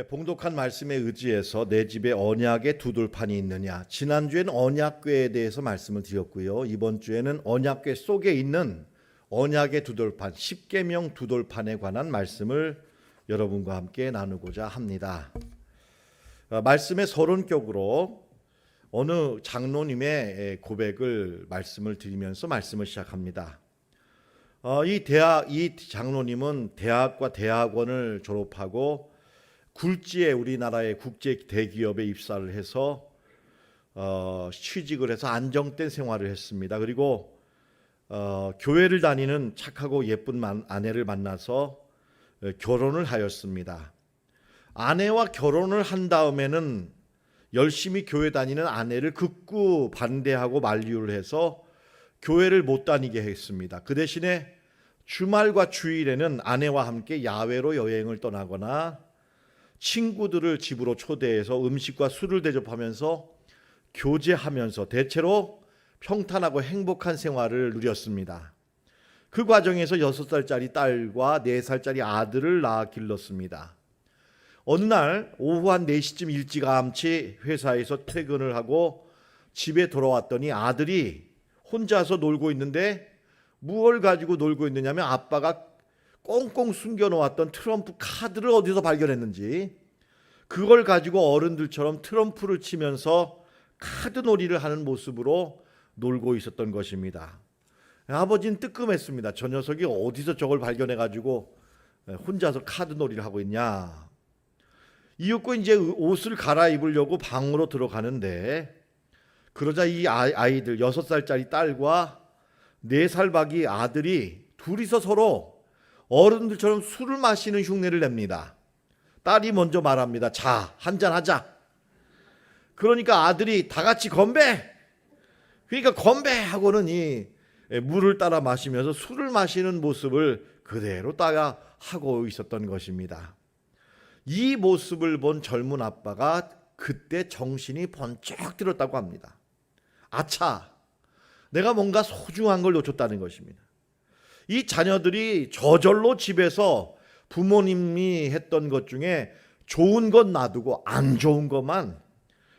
봉독한 말씀에 의지해서 내 집에 언약의 두들판이 있느냐. 지난주에는 언약궤에 대해서 말씀을 드렸고요. 이번 주에는 언약궤 속에 있는 언약의 두들판, 십계명 두들판에 관한 말씀을 여러분과 함께 나누고자 합니다. 말씀의 서론격으로 어느 장로님의 고백을 말씀을 드리면서 말씀을 시작합니다. 이 장로님은 대학과 대학원을 졸업하고 굴지에 우리나라의 국제 대기업에 입사를 해서 취직을 해서 안정된 생활을 했습니다. 그리고 교회를 다니는 착하고 예쁜 아내를 만나서 결혼을 하였습니다. 아내와 결혼을 한 다음에는 열심히 교회 다니는 아내를 극구 반대하고 만류를 해서 교회를 못 다니게 했습니다. 그 대신에 주말과 주일에는 아내와 함께 야외로 여행을 떠나거나 친구들을 집으로 초대해서 음식과 술을 대접하면서 교제하면서 대체로 평탄하고 행복한 생활을 누렸습니다. 그 과정에서 6살짜리 딸과 4살짜리 아들을 낳아 길렀습니다. 어느 날 오후 한 4시쯤 일찌감치 회사에서 퇴근을 하고 집에 돌아왔더니 아들이 혼자서 놀고 있는데 무엇을 가지고 놀고 있느냐면 아빠가 꽁꽁 숨겨놓았던 트럼프 카드를 어디서 발견했는지 그걸 가지고 어른들처럼 트럼프를 치면서 카드놀이를 하는 모습으로 놀고 있었던 것입니다. 아버지는 뜨끔했습니다. 저 녀석이 어디서 저걸 발견해가지고 혼자서 카드놀이를 하고 있냐. 이윽고 이제 옷을 갈아입으려고 방으로 들어가는데 그러자 이 아이들 6살짜리 딸과 4살 박이 아들이 둘이서 서로 어른들처럼 술을 마시는 흉내를 냅니다. 딸이 먼저 말합니다. 자, 한잔 하자. 그러니까 아들이 다 같이 건배. 그러니까 건배하고는 이 물을 따라 마시면서 술을 마시는 모습을 그대로 따라 하고 있었던 것입니다. 이 모습을 본 젊은 아빠가 그때 정신이 번쩍 들었다고 합니다. 아차, 내가 뭔가 소중한 걸 놓쳤다는 것입니다. 이 자녀들이 저절로 집에서 부모님이 했던 것 중에 좋은 것 놔두고 안 좋은 것만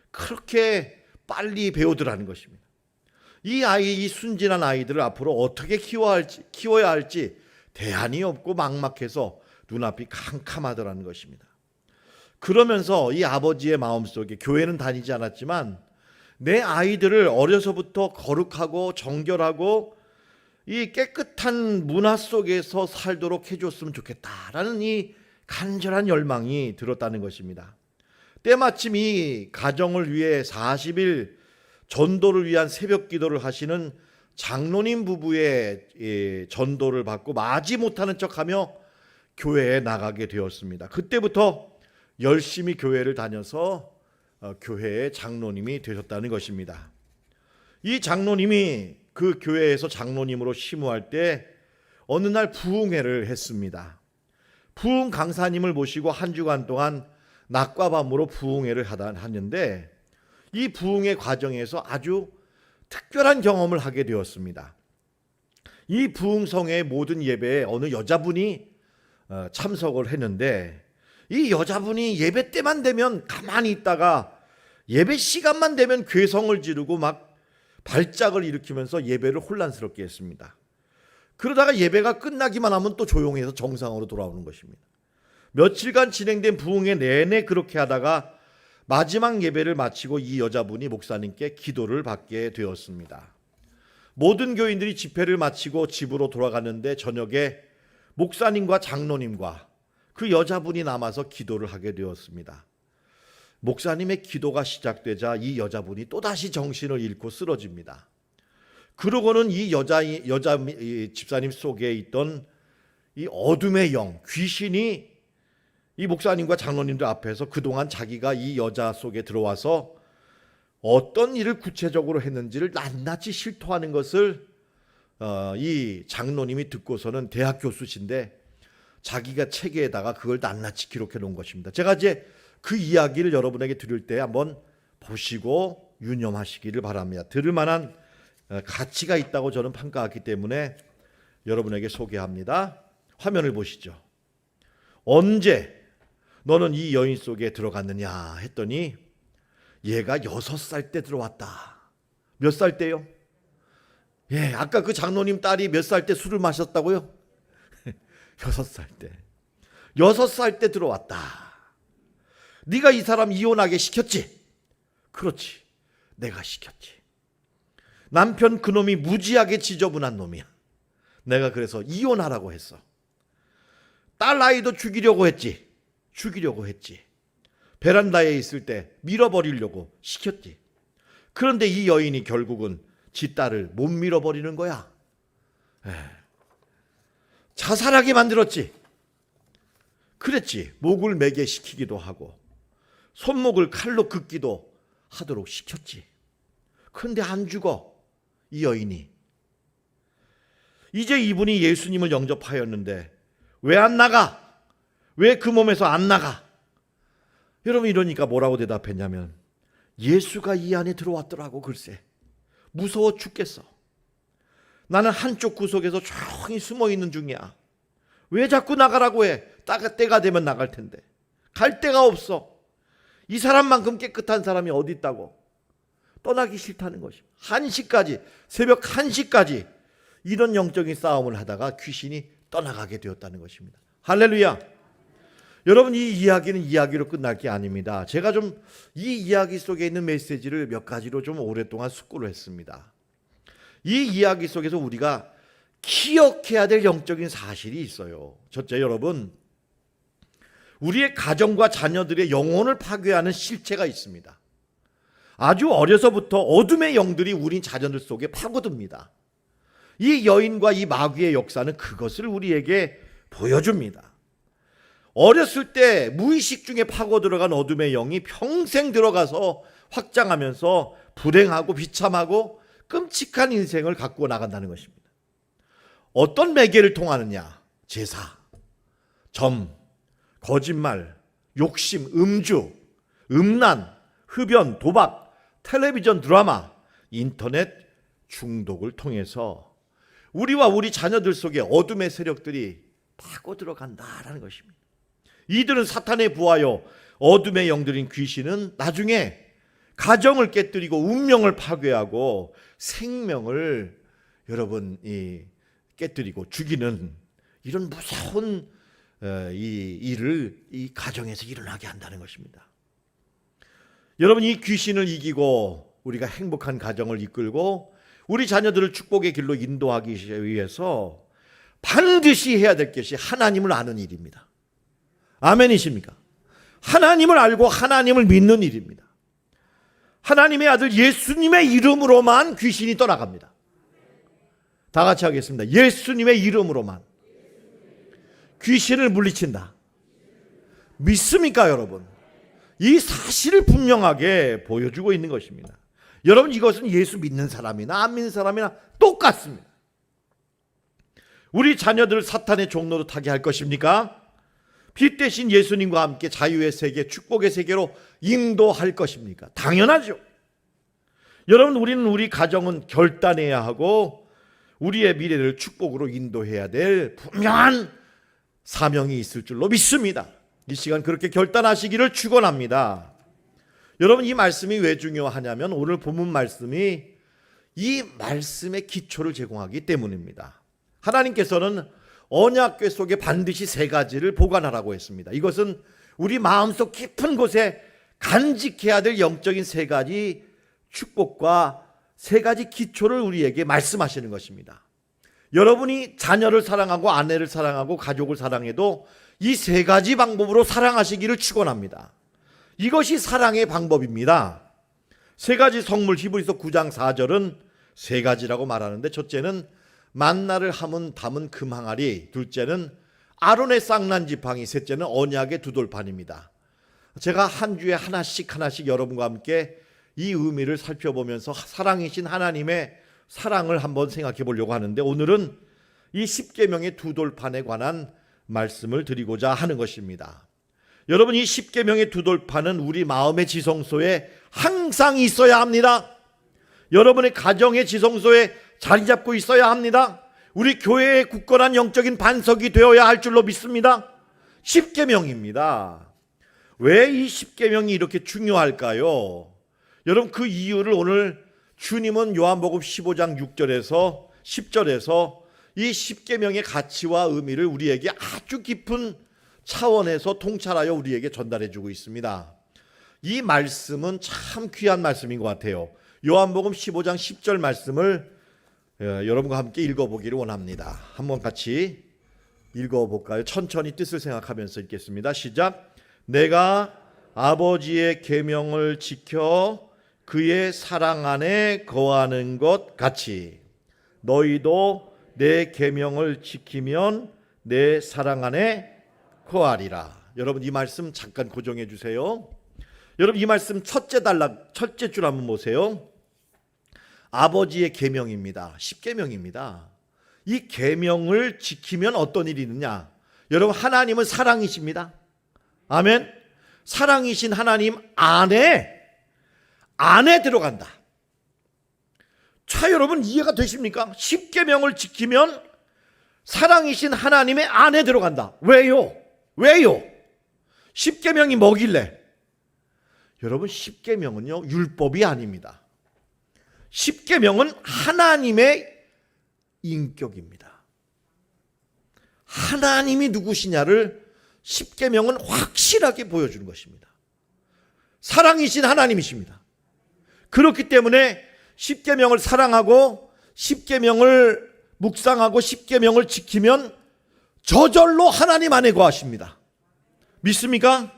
그렇게 빨리 배우더라는 것입니다. 이 순진한 아이들을 앞으로 어떻게 키워야 할지 대안이 없고 막막해서 눈앞이 캄캄하더라는 것입니다. 그러면서 이 아버지의 마음속에 교회는 다니지 않았지만 내 아이들을 어려서부터 거룩하고 정결하고 이 깨끗한 문화 속에서 살도록 해줬으면 좋겠다라는 이 간절한 열망이 들었다는 것입니다. 때마침 이 가정을 위해 40일 전도를 위한 새벽 기도를 하시는 장로님 부부의 전도를 받고 마지 못하는 척하며 교회에 나가게 되었습니다. 그때부터 열심히 교회를 다녀서 교회의 장로님이 되셨다는 것입니다. 이 장로님이 그 교회에서 장로님으로 심우할 때 어느 날 부흥회를 했습니다. 부흥 강사님을 모시고 한 주간 동안 낮과 밤으로 부흥회를 하는데 이 부흥회 과정에서 아주 특별한 경험을 하게 되었습니다. 이 부흥성회의 모든 예배에 어느 여자분이 참석을 했는데 이 여자분이 예배 때만 되면 가만히 있다가 예배 시간만 되면 괴성을 지르고 막 발작을 일으키면서 예배를 혼란스럽게 했습니다. 그러다가 예배가 끝나기만 하면 또 조용해서 정상으로 돌아오는 것입니다. 며칠간 진행된 부흥회 내내 그렇게 하다가 마지막 예배를 마치고 이 여자분이 목사님께 기도를 받게 되었습니다. 모든 교인들이 집회를 마치고 집으로 돌아갔는데 저녁에 목사님과 장로님과 그 여자분이 남아서 기도를 하게 되었습니다. 목사님의 기도가 시작되자 이 여자분이 또다시 정신을 잃고 쓰러집니다. 그러고는 이 집사님 속에 있던 이 어둠의 영, 귀신이 이 목사님과 장로님들 앞에서 그동안 자기가 이 여자 속에 들어와서 어떤 일을 구체적으로 했는지를 낱낱이 실토하는 것을 이 장로님이 듣고서는 대학 교수신데 자기가 책에다가 그걸 낱낱이 기록해 놓은 것입니다. 제가 이제 그 이야기를 여러분에게 들을 때 한번 보시고 유념하시기를 바랍니다. 들을 만한 가치가 있다고 저는 평가하기 때문에 여러분에게 소개합니다. 화면을 보시죠. 언제 너는 이 여인 속에 들어갔느냐 했더니 얘가 6살 때 들어왔다. 몇 살 때요? 예, 아까 그 장로님 딸이 몇 살 때 술을 마셨다고요? 6살 때. 6살 때 들어왔다. 네가 이 사람 이혼하게 시켰지? 그렇지. 내가 시켰지. 남편 그놈이 무지하게 지저분한 놈이야. 내가 그래서 이혼하라고 했어. 딸 아이도 죽이려고 했지. 베란다에 있을 때 밀어버리려고 시켰지. 그런데 이 여인이 결국은 지 딸을 못 밀어버리는 거야. 자살하게 만들었지. 그랬지. 목을 매게 시키기도 하고 손목을 칼로 긋기도 하도록 시켰지. 그런데 안 죽어. 이 여인이. 이제 이분이 예수님을 영접하였는데 왜 안 나가? 왜 그 몸에서 안 나가? 여러분, 이러니까 뭐라고 대답했냐면 예수가 이 안에 들어왔더라고. 글쎄, 무서워 죽겠어. 나는 한쪽 구석에서 조용히 숨어 있는 중이야. 왜 자꾸 나가라고 해? 때가 되면 나갈 텐데. 갈 데가 없어. 이 사람만큼 깨끗한 사람이 어디 있다고. 떠나기 싫다는 것이. 1시까지, 새벽 1시까지 이런 영적인 싸움을 하다가 귀신이 떠나가게 되었다는 것입니다. 할렐루야. 여러분, 이 이야기는 이야기로 끝날 게 아닙니다. 제가 좀 이 이야기 속에 있는 메시지를 몇 가지로 좀 오랫동안 숙고를 했습니다. 이 이야기 속에서 우리가 기억해야 될 영적인 사실이 있어요. 첫째, 여러분, 우리의 가정과 자녀들의 영혼을 파괴하는 실체가 있습니다. 아주 어려서부터 어둠의 영들이 우리 자녀들 속에 파고듭니다. 이 여인과 이 마귀의 역사는 그것을 우리에게 보여줍니다. 어렸을 때 무의식 중에 파고 들어간 어둠의 영이 평생 들어가서 확장하면서 불행하고 비참하고 끔찍한 인생을 갖고 나간다는 것입니다. 어떤 매개를 통하느냐? 제사, 점, 거짓말, 욕심, 음주, 음란, 흡연, 도박, 텔레비전 드라마, 인터넷 중독을 통해서 우리와 우리 자녀들 속에 어둠의 세력들이 파고 들어간다라는 것입니다. 이들은 사탄에 부하여 어둠의 영들인 귀신은 나중에 가정을 깨뜨리고 운명을 파괴하고 생명을 깨뜨리고 죽이는 이런 무서운 이 일을 이 가정에서 일어나게 한다는 것입니다. 여러분, 이 귀신을 이기고 우리가 행복한 가정을 이끌고 우리 자녀들을 축복의 길로 인도하기 위해서 반드시 해야 될 것이 하나님을 아는 일입니다. 아멘이십니까? 하나님을 알고 하나님을 믿는 일입니다. 하나님의 아들 예수님의 이름으로만 귀신이 떠나갑니다. 다 같이 하겠습니다. 예수님의 이름으로만 귀신을 물리친다. 믿습니까, 여러분? 이 사실을 분명하게 보여주고 있는 것입니다. 여러분, 이것은 예수 믿는 사람이나 안 믿는 사람이나 똑같습니다. 우리 자녀들을 사탄의 종로로 타게 할 것입니까? 빛 대신 예수님과 함께 자유의 세계, 축복의 세계로 인도할 것입니까? 당연하죠. 여러분, 우리는 우리 가정은 결단해야 하고 우리의 미래를 축복으로 인도해야 될 분명한 사명이 있을 줄로 믿습니다. 이 시간 그렇게 결단하시기를 축원합니다. 여러분, 이 말씀이 왜 중요하냐면 오늘 본문 말씀이 이 말씀의 기초를 제공하기 때문입니다. 하나님께서는 언약궤 속에 반드시 3가지를 보관하라고 했습니다. 이것은 우리 마음속 깊은 곳에 간직해야 될 영적인 3가지 축복과 3가지 기초를 우리에게 말씀하시는 것입니다. 여러분이 자녀를 사랑하고 아내를 사랑하고 가족을 사랑해도 이 3가지 방법으로 사랑하시기를 축원합니다. 이것이 사랑의 방법입니다. 3가지 성물, 히브리서 9장 4절은 3가지라고 말하는데, 첫째는 만나를 담은 금항아리, 둘째는 아론의 쌍난 지팡이, 셋째는 언약의 두돌판입니다. 제가 한 주에 하나씩 여러분과 함께 이 의미를 살펴보면서 사랑이신 하나님의 사랑을 한번 생각해 보려고 하는데, 오늘은 이 십계명의 두돌판에 관한 말씀을 드리고자 하는 것입니다. 여러분, 이 십계명의 두돌판은 우리 마음의 지성소에 항상 있어야 합니다. 여러분의 가정의 지성소에 자리 잡고 있어야 합니다. 우리 교회의 굳건한 영적인 반석이 되어야 할 줄로 믿습니다. 십계명입니다. 왜 이 십계명이 이렇게 중요할까요? 여러분, 그 이유를 오늘 주님은 요한복음 15장 6절에서 10절에서 이 십계명의 가치와 의미를 우리에게 아주 깊은 차원에서 통찰하여 우리에게 전달해 주고 있습니다. 이 말씀은 참 귀한 말씀인 것 같아요. 요한복음 15장 10절 말씀을 여러분과 함께 읽어보기를 원합니다. 한번 같이 읽어볼까요? 천천히 뜻을 생각하면서 읽겠습니다. 시작. 내가 아버지의 계명을 지켜 그의 사랑 안에 거하는 것 같이 너희도 내 계명을 지키면 내 사랑 안에 거하리라. 여러분, 이 말씀 잠깐 고정해 주세요. 여러분, 이 말씀 첫째 줄 한번 보세요. 아버지의 계명입니다. 십계명입니다. 이 계명을 지키면 어떤 일이 있느냐? 여러분, 하나님은 사랑이십니다. 아멘. 사랑이신 하나님 안에 들어간다. 자, 여러분, 이해가 되십니까? 십계명을 지키면 사랑이신 하나님의 안에 들어간다. 왜요? 십계명이 뭐길래? 여러분, 십계명은요, 율법이 아닙니다. 십계명은 하나님의 인격입니다. 하나님이 누구시냐를 십계명은 확실하게 보여주는 것입니다. 사랑이신 하나님이십니다. 그렇기 때문에 십계명을 사랑하고 십계명을 묵상하고 십계명을 지키면 저절로 하나님 안에 거하십니다. 믿습니까?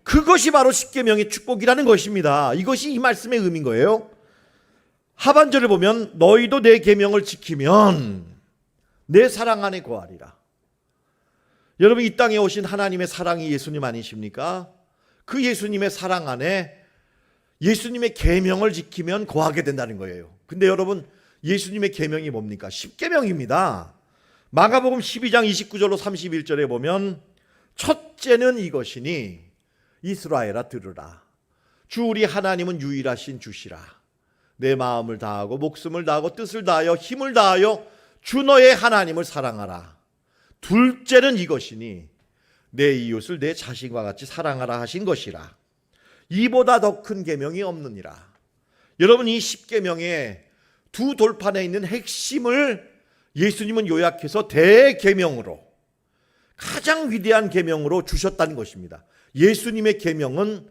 그것이 바로 십계명의 축복이라는 것입니다. 이것이 이 말씀의 의미인 거예요. 하반절을 보면 너희도 내 계명을 지키면 내 사랑 안에 거하리라. 여러분, 이 땅에 오신 하나님의 사랑이 예수님 아니십니까? 그 예수님의 사랑 안에 예수님의 계명을 지키면 거하게 된다는 거예요. 근데 여러분, 예수님의 계명이 뭡니까? 십계명입니다. 마가복음 12장 29절로 31절에 보면 첫째는 이것이니 이스라엘아 들으라. 주 우리 하나님은 유일하신 주시라. 내 마음을 다하고 목숨을 다하고 뜻을 다하여 힘을 다하여 주 너의 하나님을 사랑하라. 둘째는 이것이니 내 이웃을 내 자신과 같이 사랑하라 하신 것이라. 이보다 더 큰 계명이 없느니라. 여러분, 이 십계명의 두 돌판에 있는 핵심을 예수님은 요약해서 대계명으로, 가장 위대한 계명으로 주셨다는 것입니다. 예수님의 계명은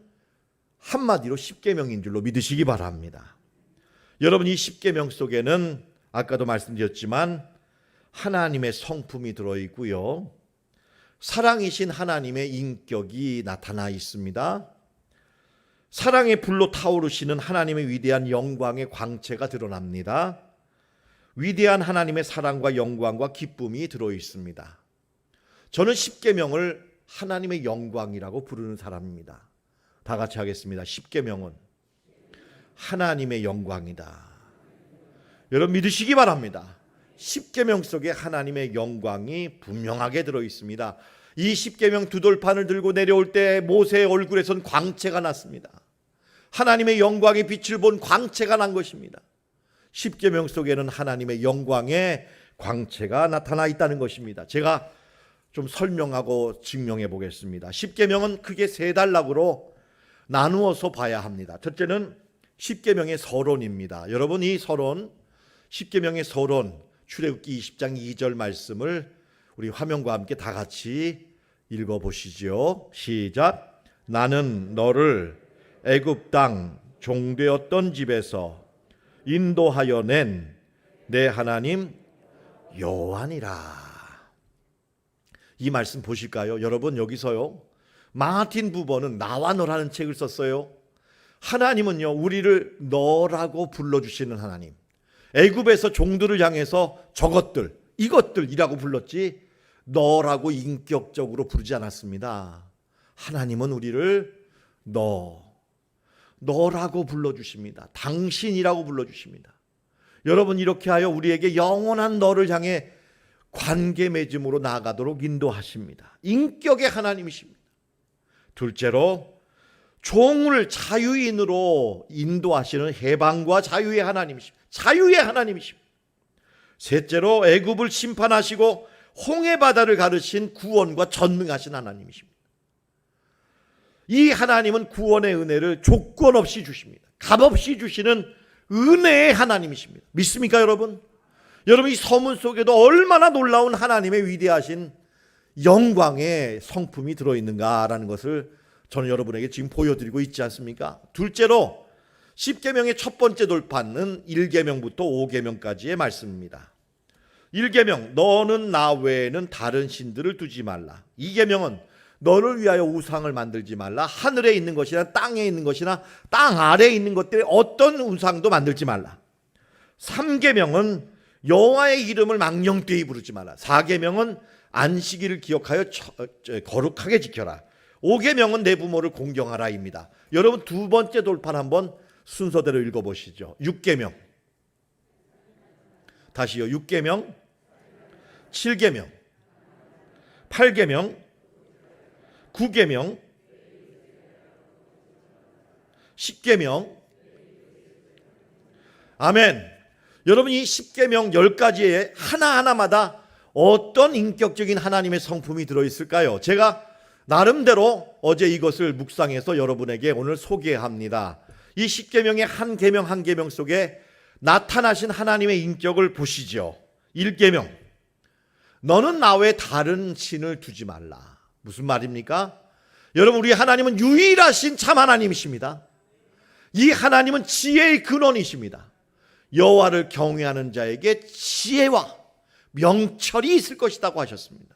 한마디로 십계명인 줄로 믿으시기 바랍니다. 여러분, 이 십계명 속에는 아까도 말씀드렸지만 하나님의 성품이 들어있고요, 사랑이신 하나님의 인격이 나타나 있습니다. 사랑의 불로 타오르시는 하나님의 위대한 영광의 광채가 드러납니다. 위대한 하나님의 사랑과 영광과 기쁨이 들어있습니다. 저는 십계명을 하나님의 영광이라고 부르는 사람입니다. 다 같이 하겠습니다. 십계명은 하나님의 영광이다. 여러분, 믿으시기 바랍니다. 십계명 속에 하나님의 영광이 분명하게 들어있습니다. 이 십계명 두 돌판을 들고 내려올 때 모세의 얼굴에선 광채가 났습니다. 하나님의 영광의 빛을 본 광채가 난 것입니다. 십계명 속에는 하나님의 영광의 광채가 나타나 있다는 것입니다. 제가 좀 설명하고 증명해 보겠습니다. 십계명은 크게 세 단락으로 나누어서 봐야 합니다. 첫째는 십계명의 서론입니다. 여러분, 이 서론, 십계명의 서론, 출애굽기 20장 2절 말씀을 우리 화면과 함께 다 같이 읽어보시죠. 시작. 나는 너를 애굽 땅 종되었던 집에서 인도하여 낸 내 하나님 여호와니라. 이 말씀 보실까요? 여러분, 여기서요, 마틴 부버는 나와 너라는 책을 썼어요. 하나님은요, 우리를 너라고 불러주시는 하나님. 애굽에서 종들을 향해서 저것들, 이것들이라고 불렀지 너라고 인격적으로 부르지 않았습니다. 하나님은 우리를 너라고 불러주십니다. 당신이라고 불러주십니다. 여러분, 이렇게 하여 우리에게 영원한 너를 향해 관계 맺음으로 나아가도록 인도하십니다. 인격의 하나님이십니다. 둘째로, 종을 자유인으로 인도하시는 해방과 자유의 하나님이십니다. 자유의 하나님이십니다. 셋째로, 애굽을 심판하시고 홍해 바다를 가르신 구원과 전능하신 하나님이십니다. 이 하나님은 구원의 은혜를 조건 없이 주십니다. 값 없이 주시는 은혜의 하나님이십니다. 믿습니까, 여러분? 여러분, 이 서문 속에도 얼마나 놀라운 하나님의 위대하신 영광의 성품이 들어있는가라는 것을 저는 여러분에게 지금 보여드리고 있지 않습니까? 둘째로 10계명의 첫 번째 돌파는 1계명부터 5계명까지의 말씀입니다. 1계명, 너는 나 외에는 다른 신들을 두지 말라. 2계명은 너를 위하여 우상을 만들지 말라. 하늘에 있는 것이나 땅에 있는 것이나 땅 아래에 있는 것들의 어떤 우상도 만들지 말라. 3계명은 여호와의 이름을 망령되이 부르지 말라. 4계명은 안식일을 기억하여 거룩하게 지켜라. 5계명은 내 부모를 공경하라입니다. 여러분, 두 번째 돌파를 한번 순서대로 읽어보시죠. 6계명, 다시요. 6계명, 7계명, 8계명, 9계명, 10계명. 아멘. 여러분, 이 10계명 10가지에 하나하나마다 어떤 인격적인 하나님의 성품이 들어있을까요? 제가 나름대로 어제 이것을 묵상해서 여러분에게 오늘 소개합니다. 이 10계명의 한 계명 한 계명 속에 나타나신 하나님의 인격을 보시죠. 1계명, 너는 나 외에 다른 신을 두지 말라. 무슨 말입니까? 여러분, 우리 하나님은 유일하신 참 하나님이십니다. 이 하나님은 지혜의 근원이십니다. 여호와를 경외하는 자에게 지혜와 명철이 있을 것이라고 하셨습니다.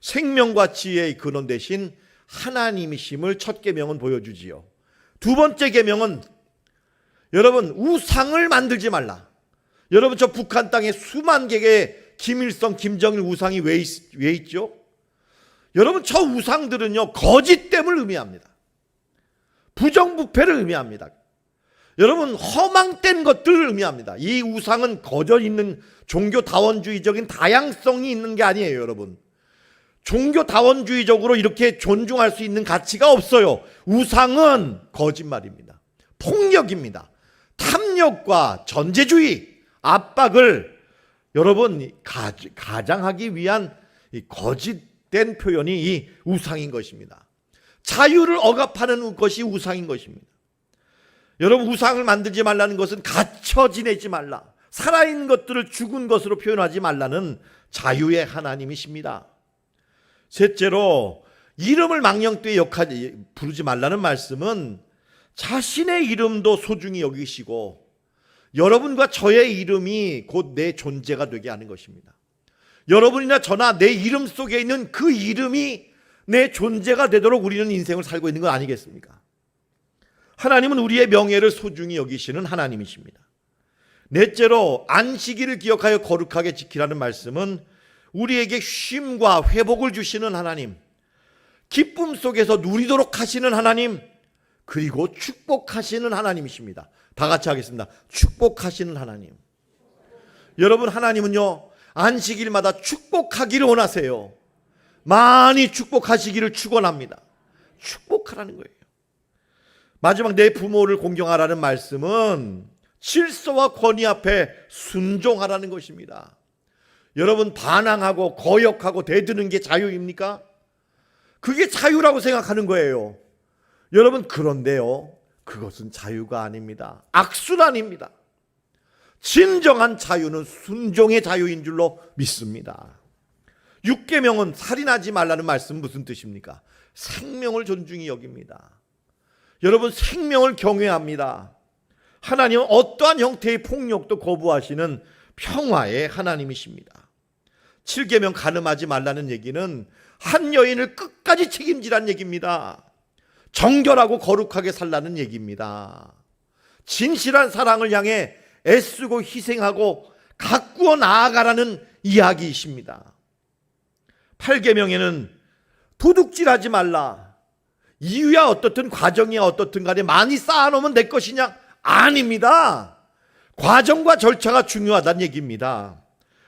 생명과 지혜의 근원 되신 하나님이심을 첫 계명은 보여주지요. 두 번째 계명은 여러분, 우상을 만들지 말라. 여러분, 저 북한 땅에 수만 개의 김일성, 김정일 우상이 왜 있죠? 여러분, 저 우상들은요, 거짓됨을 의미합니다. 부정부패를 의미합니다. 여러분, 허망된 것들을 의미합니다. 이 우상은 거저 있는 종교다원주의적인 다양성이 있는 게 아니에요, 여러분. 종교다원주의적으로 이렇게 존중할 수 있는 가치가 없어요. 우상은 거짓말입니다. 폭력입니다. 탐욕과 전제주의, 압박을 여러분 가장하기 위한 이 거짓된 표현이 이 우상인 것입니다. 자유를 억압하는 것이 우상인 것입니다. 여러분, 우상을 만들지 말라는 것은 갇혀 지내지 말라. 살아있는 것들을 죽은 것으로 표현하지 말라는 자유의 하나님이십니다. 셋째로, 이름을 망령되이 부르지 말라는 말씀은 자신의 이름도 소중히 여기시고 여러분과 저의 이름이 곧 내 존재가 되게 하는 것입니다. 여러분이나 저나 내 이름 속에 있는 그 이름이 내 존재가 되도록 우리는 인생을 살고 있는 건 아니겠습니까? 하나님은 우리의 명예를 소중히 여기시는 하나님이십니다. 넷째로, 안식일을 기억하여 거룩하게 지키라는 말씀은 우리에게 쉼과 회복을 주시는 하나님, 기쁨 속에서 누리도록 하시는 하나님, 그리고 축복하시는 하나님이십니다. 다 같이 하겠습니다. 축복하시는 하나님. 여러분, 하나님은요, 안식일마다 축복하기를 원하세요. 많이 축복하시기를 축원합니다. 축복하라는 거예요. 마지막, 내 부모를 공경하라는 말씀은 질서와 권위 앞에 순종하라는 것입니다. 여러분, 반항하고 거역하고 대드는 게 자유입니까? 그게 자유라고 생각하는 거예요. 여러분, 그런데요, 그것은 자유가 아닙니다. 악순환입니다. 진정한 자유는 순종의 자유인 줄로 믿습니다. 6계명은 살인하지 말라는 말씀은 무슨 뜻입니까? 생명을 존중히 여깁니다. 여러분, 생명을 경외합니다. 하나님은 어떠한 형태의 폭력도 거부하시는 평화의 하나님이십니다. 7계명, 간음하지 말라는 얘기는 한 여인을 끝까지 책임지라는 얘기입니다. 정결하고 거룩하게 살라는 얘기입니다. 진실한 사랑을 향해 애쓰고 희생하고 가꾸어 나아가라는 이야기이십니다. 8계명에는 도둑질하지 말라. 이유야 어떻든 과정이야 어떻든 간에 많이 쌓아놓으면 내 것이냐? 아닙니다. 과정과 절차가 중요하다는 얘기입니다.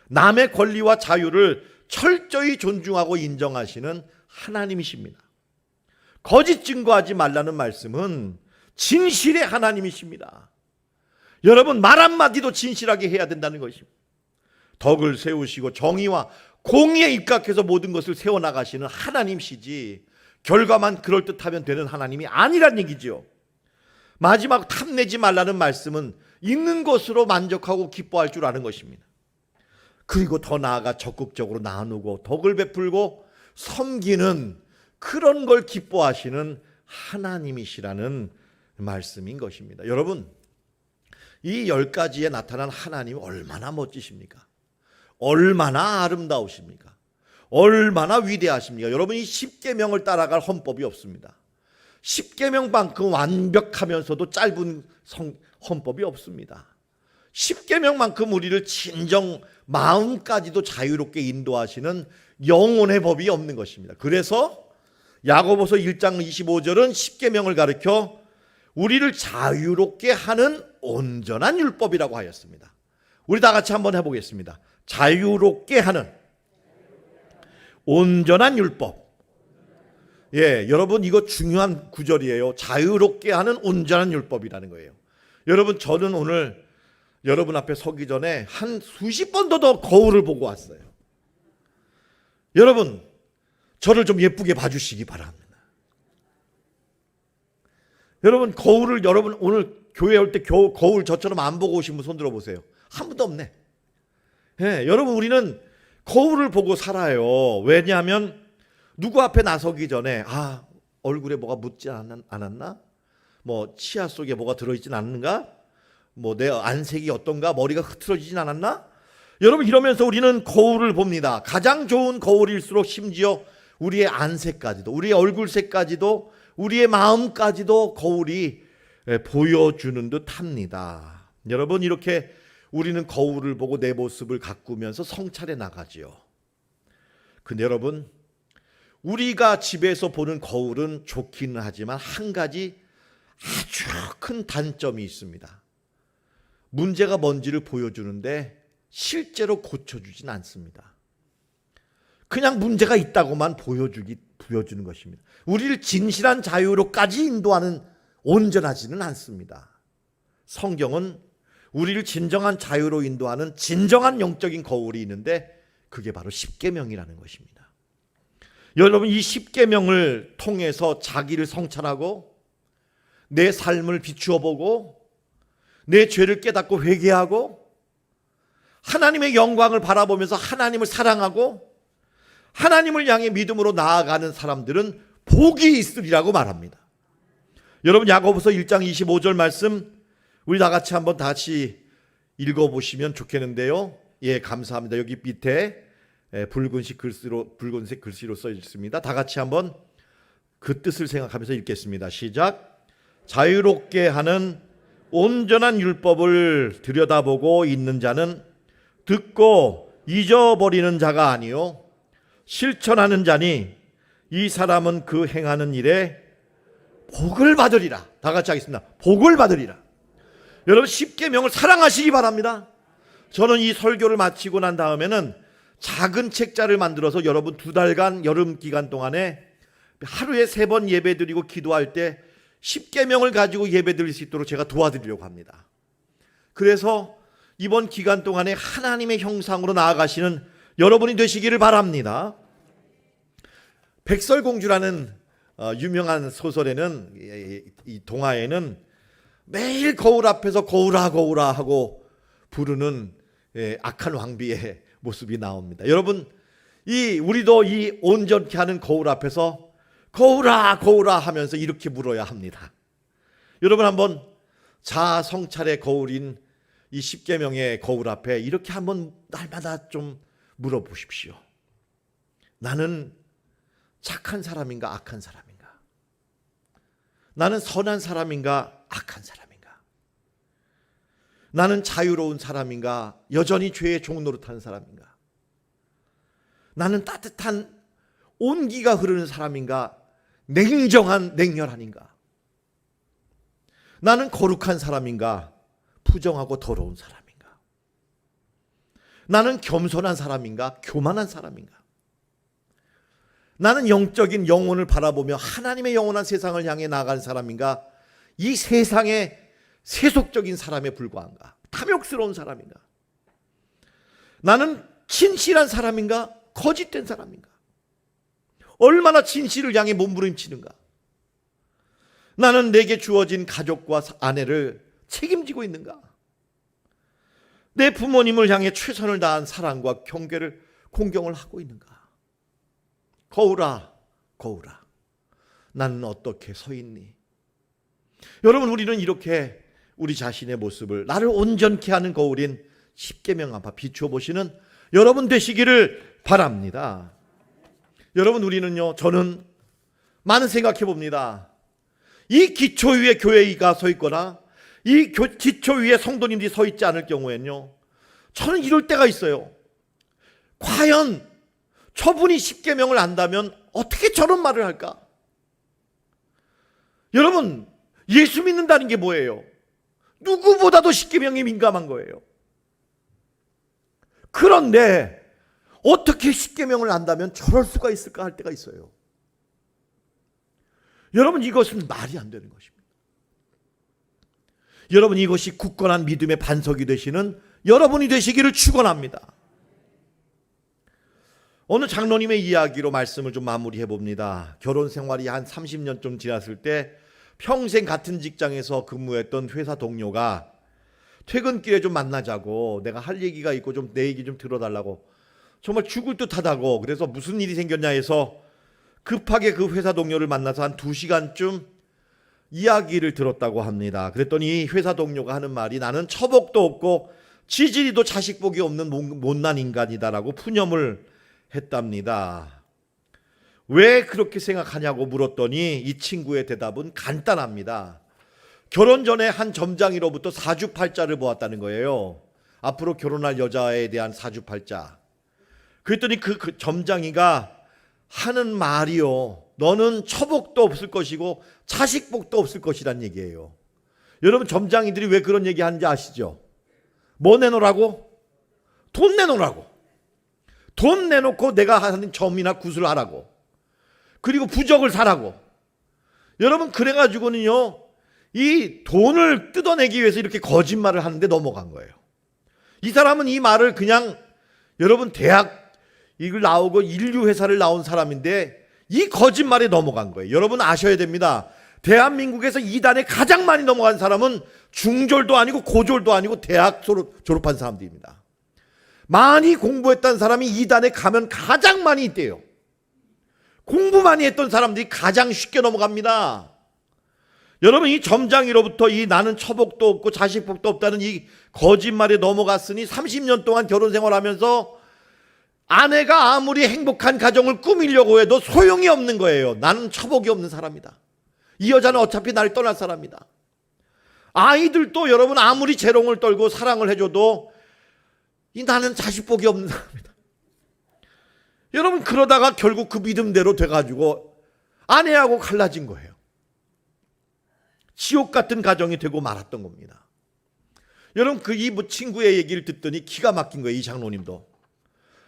남의 권리와 자유를 철저히 존중하고 인정하시는 하나님이십니다. 거짓 증거하지 말라는 말씀은 진실의 하나님이십니다. 여러분, 말 한마디도 진실하게 해야 된다는 것입니다. 덕을 세우시고 정의와 공의에 입각해서 모든 것을 세워나가시는 하나님이시지, 결과만 그럴듯하면 되는 하나님이 아니란 얘기죠. 마지막 탐내지 말라는 말씀은 있는 것으로 만족하고 기뻐할 줄 아는 것입니다. 그리고 더 나아가 적극적으로 나누고 덕을 베풀고 섬기는 그런 걸 기뻐하시는 하나님이시라는 말씀인 것입니다. 여러분, 이 10가지에 나타난 하나님이 얼마나 멋지십니까? 얼마나 아름다우십니까? 얼마나 위대하십니까? 여러분, 이 10계명을 따라갈 헌법이 없습니다. 10계명만큼 완벽하면서도 짧은 헌법이 없습니다. 10계명만큼 우리를 진정 마음까지도 자유롭게 인도하시는 영혼의 법이 없는 것입니다. 그래서 야고보서 1장 25절은 10계명을 가르쳐 우리를 자유롭게 하는 온전한 율법이라고 하였습니다. 우리 다 같이 한번 해보겠습니다. 자유롭게 하는 온전한 율법. 예, 여러분, 이거 중요한 구절이에요. 자유롭게 하는 온전한 율법이라는 거예요. 여러분, 저는 오늘 여러분 앞에 서기 전에 한 수십 번도 더 거울을 보고 왔어요. 여러분, 저를 좀 예쁘게 봐주시기 바랍니다. 여러분, 거울을 여러분 오늘 교회 올 때 거울 저처럼 안 보고 오신 분 손 들어보세요. 한 분도 없네. 예, 여러분, 우리는 거울을 보고 살아요. 왜냐하면 누구 앞에 나서기 전에 얼굴에 뭐가 묻지 않았나? 뭐 치아 속에 뭐가 들어있진 않는가? 뭐 내 안색이 어떤가? 머리가 흐트러지진 않았나? 여러분, 이러면서 우리는 거울을 봅니다. 가장 좋은 거울일수록 심지어 우리의 안색까지도, 우리의 얼굴색까지도, 우리의 마음까지도 거울이 보여주는 듯 합니다. 여러분, 이렇게 우리는 거울을 보고 내 모습을 가꾸면서 성찰해 나가지요. 근데 여러분, 우리가 집에서 보는 거울은 좋기는 하지만 한 가지 아주 큰 단점이 있습니다. 문제가 뭔지를 보여주는데 실제로 고쳐주진 않습니다. 그냥 문제가 있다고만 보여주는 것입니다. 우리를 진실한 자유로까지 인도하는 온전하지는 않습니다. 성경은 우리를 진정한 자유로 인도하는 진정한 영적인 거울이 있는데 그게 바로 10계명이라는 것입니다. 여러분, 이 10계명을 통해서 자기를 성찰하고 내 삶을 비추어 보고 내 죄를 깨닫고 회개하고 하나님의 영광을 바라보면서 하나님을 사랑하고 하나님을 향해 믿음으로 나아가는 사람들은 복이 있으리라고 말합니다. 여러분, 야고보서 1장 25절 말씀 우리 다 같이 한번 다시 읽어보시면 좋겠는데요. 예, 감사합니다. 여기 밑에 붉은색 글씨로 써 있습니다. 다 같이 한번 그 뜻을 생각하면서 읽겠습니다. 시작. 자유롭게 하는 온전한 율법을 들여다보고 있는 자는 듣고 잊어버리는 자가 아니요 실천하는 자니 이 사람은 그 행하는 일에 복을 받으리라. 다 같이 하겠습니다. 복을 받으리라. 여러분, 10계명을 사랑하시기 바랍니다. 저는 이 설교를 마치고 난 다음에는 작은 책자를 만들어서 여러분 2달간 여름 기간 동안에 하루에 3번 예배드리고 기도할 때 10계명을 가지고 예배드릴 수 있도록 제가 도와드리려고 합니다. 그래서 이번 기간 동안에 하나님의 형상으로 나아가시는 여러분이 되시기를 바랍니다. 백설공주라는 유명한 소설에는, 이 동화에는 매일 거울 앞에서 거울아 거울아 하고 부르는 악한 왕비의 모습이 나옵니다. 여러분, 우리도 이 온전케 하는 거울 앞에서 거울아 거울아 하면서 이렇게 물어야 합니다. 여러분, 한번 자아 성찰의 거울인 이 10계명의 거울 앞에 이렇게 한번 날마다 좀 물어보십시오. 나는 착한 사람인가 악한 사람인가? 나는 선한 사람인가 악한 사람인가? 나는 자유로운 사람인가 여전히 죄의 종노릇하는 사람인가? 나는 따뜻한 온기가 흐르는 사람인가 냉혈한인가? 나는 거룩한 사람인가 부정하고 더러운 사람인가? 나는 겸손한 사람인가 교만한 사람인가? 나는 영적인 영혼을 바라보며 하나님의 영원한 세상을 향해 나아가는 사람인가? 이 세상의 세속적인 사람에 불과한가? 탐욕스러운 사람인가? 나는 진실한 사람인가? 거짓된 사람인가? 얼마나 진실을 향해 몸부림치는가. 나는 내게 주어진 가족과 아내를 책임지고 있는가. 내 부모님을 향해 최선을 다한 사랑과 공경을 하고 있는가. 거울아, 거울아, 나는 어떻게 서 있니? 여러분, 우리는 이렇게 우리 자신의 모습을 나를 온전케 하는 거울인 십계명 앞에 비추어 보시는 여러분 되시기를 바랍니다. 여러분, 우리는요, 저는 많은 생각해 봅니다. 이 기초 위에 교회가 서 있거나 이 기초 위에 성도님들이 서 있지 않을 경우에는요, 저는 이럴 때가 있어요. 과연 저분이 십계명을 안다면 어떻게 저런 말을 할까? 여러분, 예수 믿는다는 게 뭐예요? 누구보다도 십계명에 민감한 거예요. 그런데 어떻게 십계명을 안다면 저럴 수가 있을까 할 때가 있어요. 여러분, 이것은 말이 안 되는 것입니다. 여러분, 이것이 굳건한 믿음의 반석이 되시는 여러분이 되시기를 축원합니다. 오늘 장로님의 이야기로 말씀을 좀 마무리해 봅니다. 결혼 생활이 한 30년 좀 지났을 때 평생 같은 직장에서 근무했던 회사 동료가 퇴근길에 좀 만나자고, 내가 할 얘기가 있고 좀 내 얘기 좀 들어달라고, 정말 죽을 듯하다고, 그래서 무슨 일이 생겼냐 해서 급하게 그 회사 동료를 만나서 한 2시간쯤 이야기를 들었다고 합니다. 그랬더니 회사 동료가 하는 말이, 나는 처복도 없고 지지리도 자식복이 없는 못난 인간이다라고 푸념을 했답니다. 왜 그렇게 생각하냐고 물었더니 이 친구의 대답은 간단합니다. 결혼 전에 한 점장이로부터 사주팔자를 보았다는 거예요. 앞으로 결혼할 여자에 대한 사주팔자. 그랬더니 그 점장이가 하는 말이요, 너는 처복도 없을 것이고 자식복도 없을 것이란 얘기예요. 여러분, 점장이들이 왜 그런 얘기 하는지 아시죠? 뭐 내놓으라고? 돈 내놓으라고. 돈 내놓고 내가 하는 점이나 구슬 하라고. 그리고 부적을 사라고. 여러분, 그래가지고는요, 이 돈을 뜯어내기 위해서 이렇게 거짓말을 하는데 넘어간 거예요. 이 사람은 이 말을 그냥, 여러분, 대학 이걸 나오고 인류회사를 나온 사람인데 이 거짓말에 넘어간 거예요. 여러분, 아셔야 됩니다. 대한민국에서 이단에 가장 많이 넘어간 사람은 중졸도 아니고 고졸도 아니고 대학 졸업한 사람들입니다. 많이 공부했던 사람이 이단에 가면 가장 많이 있대요. 공부 많이 했던 사람들이 가장 쉽게 넘어갑니다. 여러분, 이 점장이로부터 이 나는 처복도 없고 자식복도 없다는 이 거짓말에 넘어갔으니 30년 동안 결혼 생활하면서 아내가 아무리 행복한 가정을 꾸미려고 해도 소용이 없는 거예요. 나는 처복이 없는 사람이다. 이 여자는 어차피 나를 떠날 사람이다. 아이들도 여러분, 아무리 재롱을 떨고 사랑을 해줘도 나는 자식복이 없는 사람이다. 여러분, 그러다가 결국 그 믿음대로 돼가지고 아내하고 갈라진 거예요. 지옥 같은 가정이 되고 말았던 겁니다. 여러분, 이 친구의 얘기를 듣더니 기가 막힌 거예요. 이 장로님도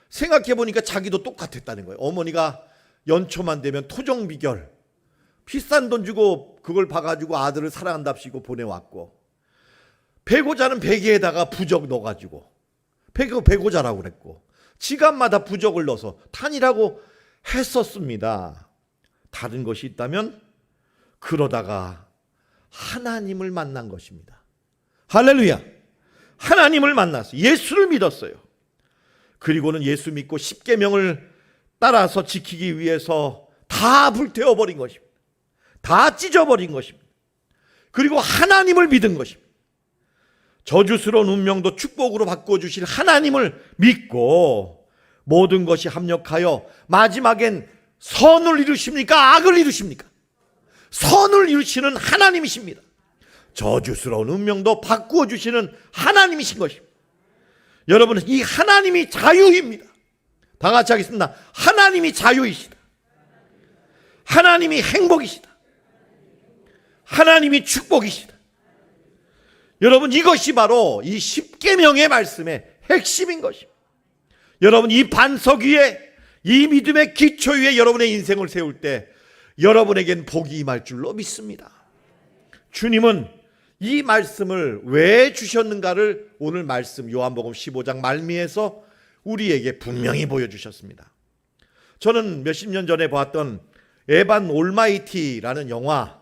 생각해보니까 자기도 똑같았다는 거예요. 어머니가 연초만 되면 토종비결 비싼 돈 주고 그걸 봐가지고 아들을 사랑한답시고 보내왔고, 배고자는 베개에다가 부적 넣어가지고 배고자라고 그랬고, 지갑마다 부적을 넣어서 탄이라고 했었습니다. 다른 것이 있다면 그러다가 하나님을 만난 것입니다. 할렐루야. 하나님을 만났어요. 예수를 믿었어요. 그리고는 예수 믿고 십계명을 따라서 지키기 위해서 다 불태워버린 것입니다. 다 찢어버린 것입니다. 그리고 하나님을 믿은 것입니다. 저주스러운 운명도 축복으로 바꿔주실 하나님을 믿고 모든 것이 합력하여 마지막엔 선을 이루십니까? 악을 이루십니까? 선을 이루시는 하나님이십니다. 저주스러운 운명도 바꾸어 주시는 하나님이신 것입니다. 여러분, 이 하나님이 자유입니다. 다 같이 하겠습니다. 하나님이 자유이시다. 하나님이 행복이시다. 하나님이 축복이시다. 여러분, 이것이 바로 이 십계명의 말씀의 핵심인 것입니다. 여러분, 이 반석 위에, 이 믿음의 기초 위에 여러분의 인생을 세울 때 여러분에겐 복이 임할 줄로 믿습니다. 주님은 이 말씀을 왜 주셨는가를 오늘 말씀 요한복음 15장 말미에서 우리에게 분명히 보여주셨습니다. 저는 몇십 년 전에 봤던 에반 올마이티라는 영화,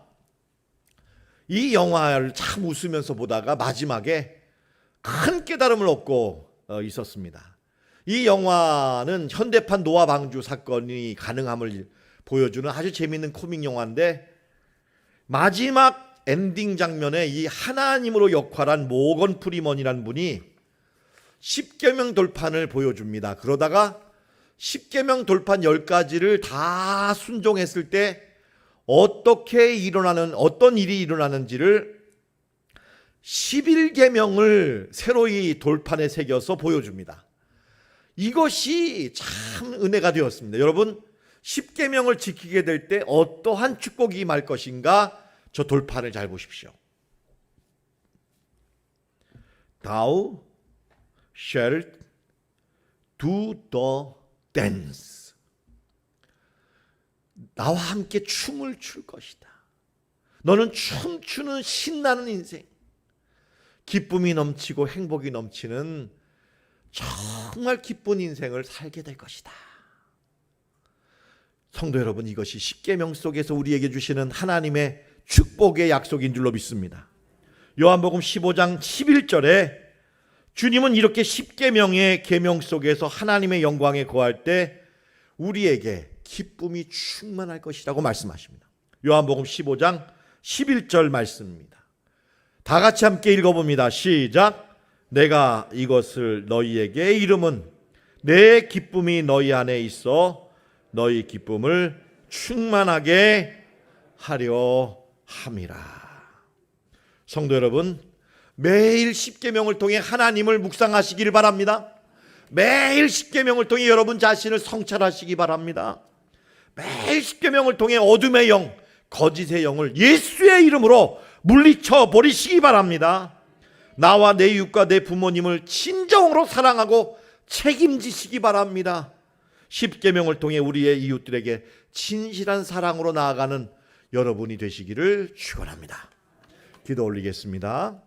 이 영화를 참 웃으면서 보다가 마지막에 큰 깨달음을 얻고 있었습니다. 이 영화는 현대판 노아 방주 사건이 가능함을 보여주는 아주 재미있는 코믹 영화인데, 마지막 엔딩 장면에 이 하나님으로 역할한 모건 프리먼이라는 분이 십계명 돌판을 보여줍니다. 그러다가 십계명 돌판 10가지를 다 순종했을 때 어떤 일이 일어나는지를 11계명을 새로이 돌판에 새겨서 보여줍니다. 이것이 참 은혜가 되었습니다. 여러분, 10계명을 지키게 될 때 어떠한 축복이 임할 것인가, 저 돌판을 잘 보십시오. Thou shalt do the dance. 나와 함께 춤을 출 것이다. 너는 춤추는 신나는 인생, 기쁨이 넘치고 행복이 넘치는 정말 기쁜 인생을 살게 될 것이다. 성도 여러분, 이것이 십계명 속에서 우리에게 주시는 하나님의 축복의 약속인 줄로 믿습니다. 요한복음 15장 11절에 주님은 이렇게 십계명의 계명 속에서 하나님의 영광에 거할 때 우리에게 기쁨이 충만할 것이라고 말씀하십니다. 요한복음 15장 11절 말씀입니다. 다 같이 함께 읽어봅니다. 시작. 내가 이것을 너희에게 이름은 내 기쁨이 너희 안에 있어 너희 기쁨을 충만하게 하려 함이라. 성도 여러분, 매일 십계명을 통해 하나님을 묵상하시기를 바랍니다. 매일 십계명을 통해 여러분 자신을 성찰하시기 바랍니다. 매일 십계명을 통해 어둠의 영, 거짓의 영을 예수의 이름으로 물리쳐 버리시기 바랍니다. 나와 내 이웃과 내 부모님을 진정으로 사랑하고 책임지시기 바랍니다. 십계명을 통해 우리의 이웃들에게 진실한 사랑으로 나아가는 여러분이 되시기를 축원합니다. 기도 올리겠습니다.